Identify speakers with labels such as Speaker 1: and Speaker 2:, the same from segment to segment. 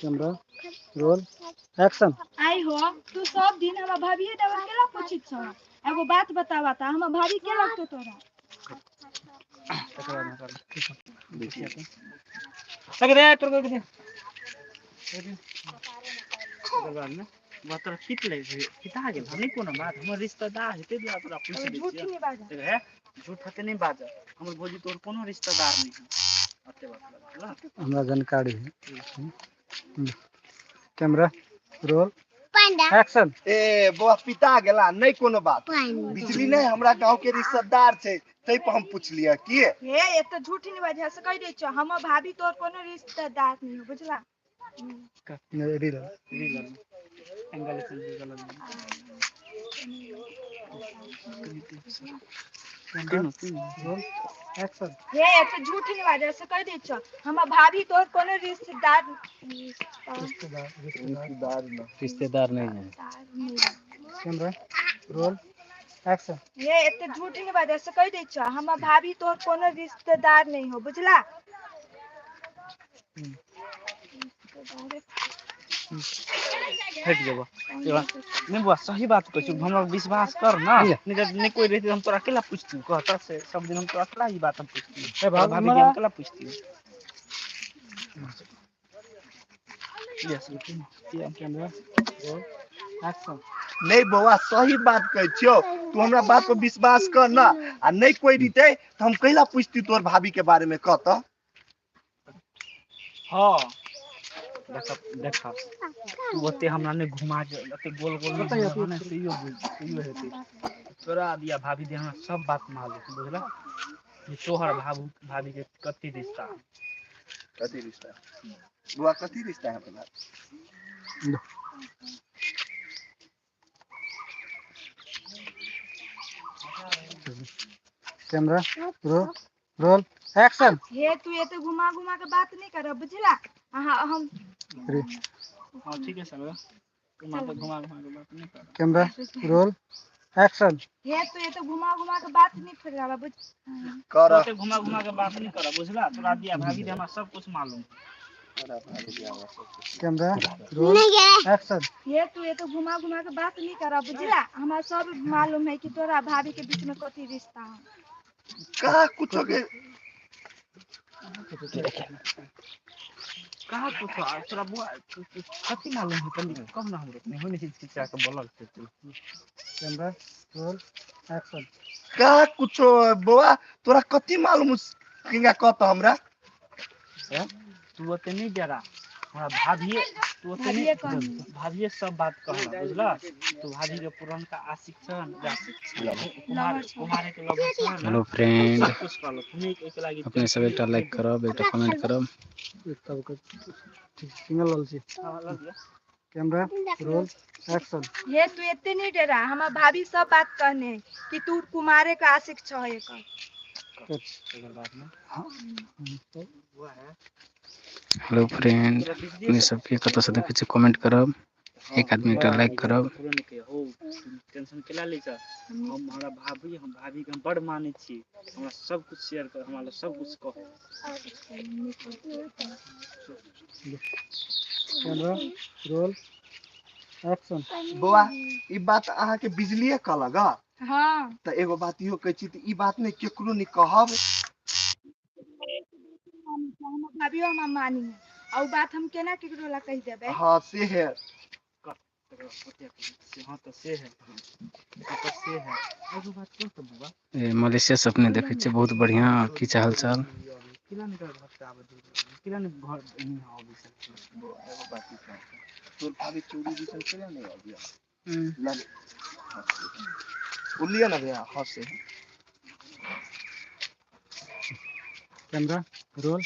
Speaker 1: Camera roll action.
Speaker 2: आई हो तू सब दिन हम भाभी देवर केला पूछित छ एगो बात बतावा ता हम भाभी के लगतो तोरा
Speaker 1: लग रे तोर को बात कित ले किता गेल हमनी कोनो बात हमर रिश्तेदार हेते दिया तोरा पूछ दे
Speaker 2: झूठ नहीं बाजा
Speaker 1: है झूठ हते नहीं बाजा हमर भौजी तोर कोनो रिश्तेदार नहीं है अते बात हमरा जानकारी है। Camera roll action.
Speaker 3: ए बुआ पिता गेला नहीं कोनो बात बिजली नहीं हमरा गांव के रिश्तेदार छे तै पर हम पूछलिए की
Speaker 2: हे एत झूठ नहीं बाजा से कह दे छ हम भाभी तोर कोनो रिश्तेदार नहीं हो बुझला
Speaker 1: रील एंगल से गलत रोल एक्शन।
Speaker 2: हे एत झूठ नहीं बाजा से कह दे छ हम भाभी तोर कोनो रिश्तेदार
Speaker 1: नहीं है। Camera roll action.
Speaker 2: ये एते झूठ नहीं बाजा से कह दे छ हम भाभी तोर कोनो रिश्तेदार नहीं हो बुझला
Speaker 1: हट जाबो नहीं बुआ सही बात कहै छु हमरा विश्वास कर ना नहीं कोई रहते हम तोरा अकेला पूछती कहता से सब दिन हम तोरा अकेला ही बात हम पूछती ए भाभी के अकेला पूछती यस कैमरा रोल एक्शन।
Speaker 3: नहीं बउआ सही बात कहै छियो तू हमरा बात पर विश्वास कर ना आ नहीं कोई रहते तो हम कैला पूछती तोर भाभी के बारे में कहत
Speaker 1: हां देखा तू ओते हमरा ने घुमा के ओते गोल गोल में घुमाने से यो हेते तोरा दिया भाभी दे हमरा सब बात मालूम बुझला ये तोहर भाभी के कथि रिश्ता
Speaker 3: बुआ कथी रिश्ता है अपना
Speaker 1: कैमरा रोल एक्शन।
Speaker 2: हे तू ये तो घुमा घुमा के बात नहीं कर बुझला हां हम
Speaker 1: हां ठीक है सर घुमा के बात नहीं कर। Camera roll action.
Speaker 2: हे तू ये तो घुमा घुमा के बात नहीं कर बुझ
Speaker 3: कर
Speaker 1: तो घुमा घुमा के बात नहीं कर बुझला तोरा दिया भाभी दे हमरा सब कुछ मालूम कैमरा रोल एक्शन।
Speaker 2: ये तू ये तो घुमा घुमा के बात नहीं कर बुझला हमरा सब मालूम है कि तोरा भाभी के बीच में कथि रिश्ता है
Speaker 3: का कुछ के
Speaker 1: कहा कुछ तोरा बुआ कथि मालूम है तनी कब ना हमरो नहीं होने चीज के बोलल से कैमरा रोल एक्शन।
Speaker 3: का कुछ बुआ तोरा कथी मालूम किंगा कहत हमरा
Speaker 1: तू ओते नहीं डरा हमरा भाभी तू ओते नहीं भाभी सब बात कहला बुझला तू भाभी के पुरनका आशिक छन कुमार के लगे छन। हेलो फ्रेंड अपने सब एक लाइक करब एक कमेंट करब सिंगल वाल से कैमरा रोल एक्शन।
Speaker 2: ये तू इतने नहीं डरा हम भाभी सब बात कहने कि तू कुमारे का आशिक छ एक
Speaker 1: हेलो फ्रेंड अपने सबके कत से देखे छी कमेंट करब एक आदमी एक लाइक करब टेंशन केला ले छ हमरा भाभी हम भाभी के बड़ माने छी हमरा सब कुछ शेयर कर हमरा सब कुछ कह कैमरा रोल एक्शन।
Speaker 3: बुआ ई बात अहाँ के बिजलीए कहलक
Speaker 2: हां
Speaker 3: त एगो बात इहो कहै छी त ई बात नहीं केकरो नहीं कहब
Speaker 2: भाभी हम मानी और बात हम केना केकरो ला कह देबे
Speaker 3: हां से है
Speaker 1: हां तो से है एगो बात तो बुआ ए मलेशिया से अपने देखे छी बहुत बढ़िया की चाल चाल किला नहीं घर नहीं आबी सकते एगो बात
Speaker 3: तोर भाभी चोरी दिसन केना नहीं आबिया लग बोलिए ना भैया हां से
Speaker 1: कैमरा रोल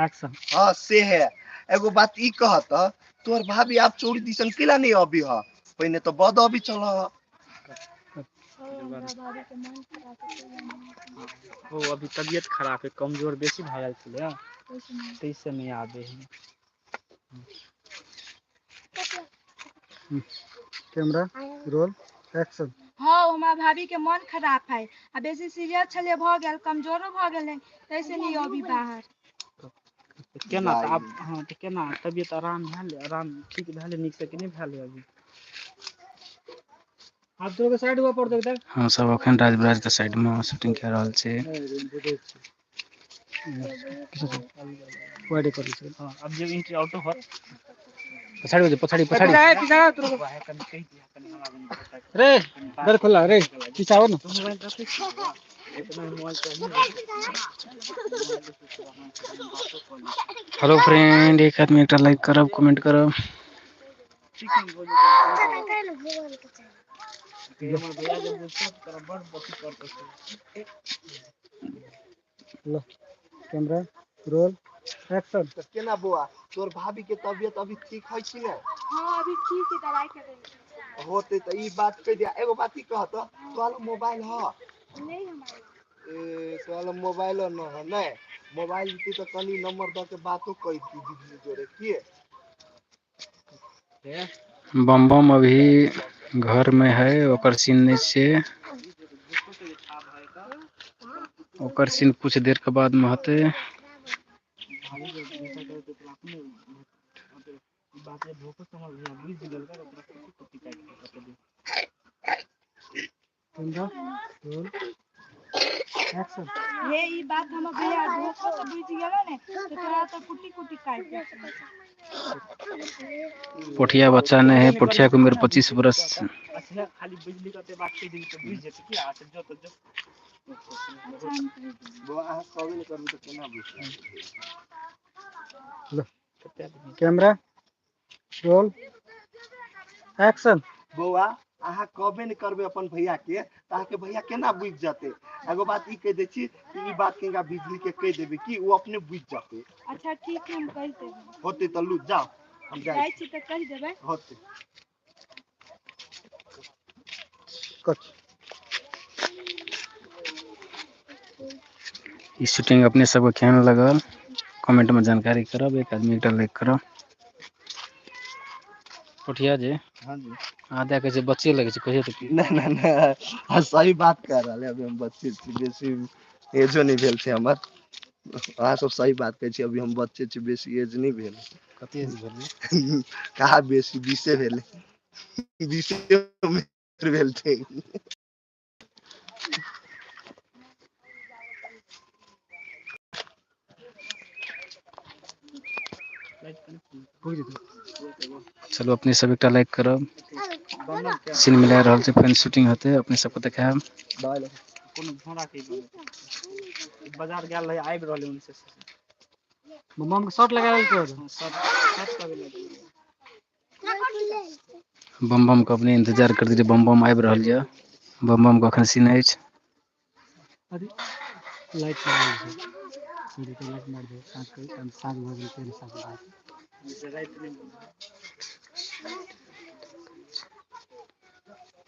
Speaker 1: एक्शन।
Speaker 3: हां से है एगो बात ई कहत तोर भाभी आप चोरी दिसन केला नहीं आबी ह पहले तो बद अभी चल
Speaker 1: ओ अभी तबीयत खराब है कमजोर बेसी भयल छले तैसे नहीं आबे है। Camera roll action.
Speaker 2: हां हमार भाभी के मन खराब है आ बेसी सीरियस छले भ गेल कमजोरो भ गेले तैसे नहीं अभी बाहर
Speaker 1: तो केना तो आप हाँ तो केना तबियत आराम ठीक भेले नीक से कि नहीं भेले अभी आप तो के साइड हुआ पड़ दे
Speaker 4: हम सब अखन राजबराज के साइड में शूटिंग कर रहल छी।
Speaker 1: वाइड कर लीजिए हां अब जब एंट्री आउट हो पछाड़ी पछाड़ी पछाड़ी पिछाड़ा तो कह दिया कन हमारा रे दर खुला रे पिछाओ ना मोबाइल रखे इतना मोबाइल
Speaker 4: हेलो फ्रेंड, एक आदमी एक लाइक करब, कमेंट करब।
Speaker 1: कैमरा रोल एक्शन
Speaker 3: तो केना बुआ तोर भाभी के तबियत अभी ठीक है कि नहीं?
Speaker 2: हाँ अभी ठीक है, दवाई कर रही हूँ।
Speaker 3: होते तो ई बात कह दिया एगो बात ही कहत तोल मोबाइल ह
Speaker 2: नहीं हमारे
Speaker 3: ए तोल मोबाइल न है नहीं मोबाइल दी तो कनी नंबर द के बातो कह दी दीदी जोरे किए
Speaker 4: बम बम अभी घर में है, ओकर सीन नहीं छे। ओकर सीन कुछ देर के बाद में होते।
Speaker 2: ये ई बात हम भैया धोखा से बुझ गेलो ने तो तोरा तो कुटी कुटी काट दे।
Speaker 4: पोठिया बच्चा नहीं है, पोठिया की उम्र 25 बरस।
Speaker 1: अच्छा खाली बिजली का बात के दिन तो बुझ जेते कि आ जो तो
Speaker 3: बुआ अहाँ कहबे नहीं करू तो केना बुझ
Speaker 1: कैमरा रोल एक्शन
Speaker 3: बुआ अहाँ कहबे नहीं करबे अपन भैया के अहाँ के भैया केना बुझ जाते एगो बात ई कह दे छी कि ई बात केगा बिजली के कह देबे कि वो अपने बुझ जाते।
Speaker 2: अच्छा ठीक है हम कह देबे।
Speaker 3: होते तो लू जाओ हम
Speaker 2: जाय छी त कह देबे।
Speaker 3: होते
Speaker 4: ई शूटिंग अपने सब के केहन लगल कमेंट में जानकारी करब, एक आदमी एक लाइक करब। पोठिया जी
Speaker 3: हां जी
Speaker 4: आधा के जे बच्चे लगे छे कहिए तो कि
Speaker 3: नहीं नहीं नहीं सही बात कह रहा है। अभी हम बच्चे छी बेसी एजो नहीं भेल छे हमर अहाँ सब सही बात कह छी अभी हम बच्चे छी बेसी एज नहीं भेल
Speaker 4: कते एज भेल
Speaker 3: कहा बेसी 20 भेल 20 में भेल छे।
Speaker 4: चलो अपने सब एक लाइक करब। सीन मिला रहल छे, फिर शूटिंग होते अपने सबको देखाएब।
Speaker 1: कोनो भोरा के बाजार गेल रहे आबि रहले उनसे मम्मा के शॉट लगावल कर शॉट कर ले
Speaker 4: बम बम के अपने इंतजार कर दीजिए, बम बम आबि रहल ये। बम बम के अखन सीन अछि।
Speaker 1: अरे लाइट मार दे सीधे तो लाइट मार दे साग भजन के साथ जैसे रात में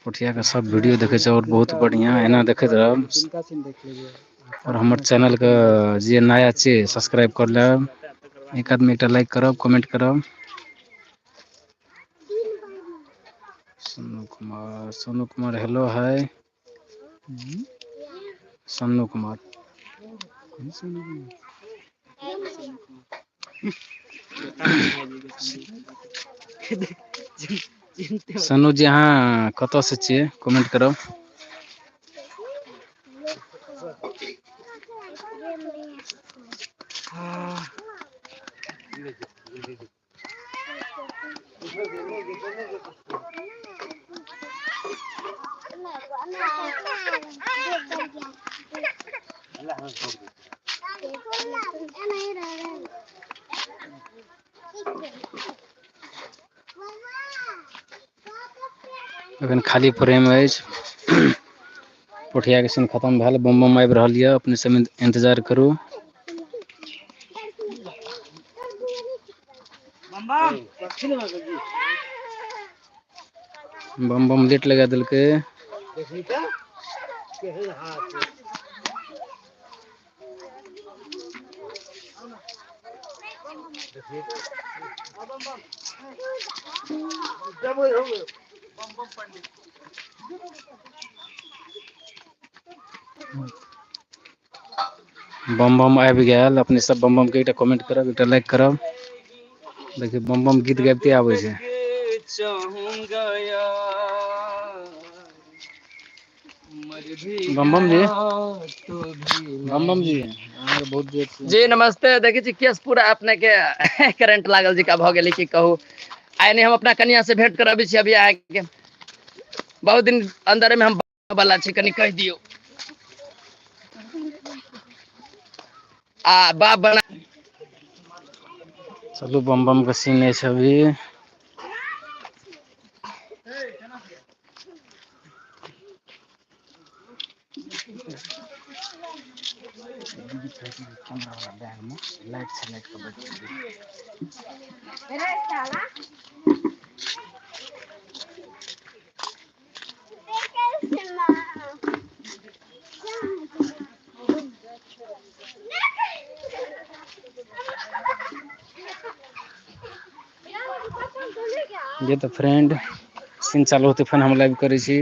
Speaker 4: पोठिया के सब वीडियो देखे छे और बहुत बढ़िया एना देखत रहब।
Speaker 1: जिनका सीन देख लीजिए
Speaker 4: और हमर चैनल के जे नया छे सब्सक्राइब कर लेब, एक आदमी एक लाइक करब, कमेंट करब। सोनू कुमार हेलो हाय सोनू कुमार सोनू जी अहाँ कतऽ से छियै कमेंट करब। अखन खाली फ्रेम अछि। पोठिया के सीन खत्म भेल, बम बम आबि रहल ये, अपने सब इंतजार करू। बम बम लेट लगा देलकै। बम बम आबि गेल। अपने सब बम बम के एकटा कमेंट करब, एकटा लाइक करब। देखिए बम बम गीत गाबिते आबै छै। बम बम जी, बम बम जी अहाँ बहुत देर से
Speaker 5: जी नमस्ते। देखी छी केस पूरा अपने के करंट लागल जी का भ गेली की कहू। आइ नहीं हम अपना कन्या से भेंट करबी छी अभी आके। बहुत दिन अंदर में हम वाला छी, कनी कह दियो। आ बाप बना
Speaker 4: चलू बम बम के सीन छै अभी।
Speaker 1: कैमरा वाला बैग में लाइट से लाइट के बच
Speaker 4: ये तो फ्रेंड सीन चालू होते फिर हम लाइव करै छी।